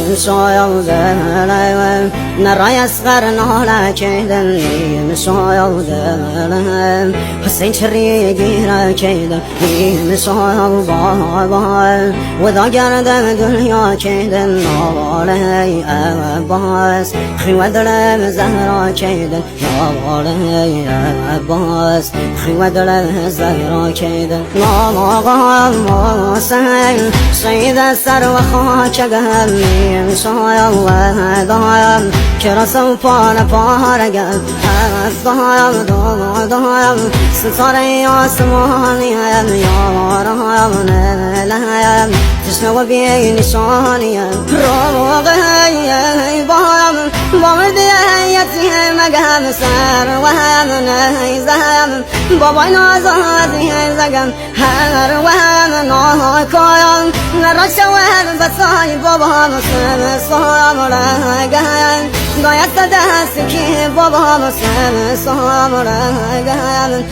مسايا زلم نراي أصغر نهلا كيدن مسايا زلم حسين شري جيرا كيدن مسايا بابا وذا قردم دنيا كيدن نوالي أباس خي ودلم زهرا كيدن نوالي أباس خي ودلم زهرا كيدن نوالي سهل سيد السر وخاك قهمي مسايا الله ضايم كرا سوفانا فارقم ضايم ضايم ستاري آسماني يا رايم نلايم تسنو بي نشاني روغي بايم بامدي يتي مقام سر وهم نيزم بابا نازازي زقم هر وهم ناكايم نرش وهم بساي بابا مسلم صام رقم قايت دستكي بابا مسلم صام رقم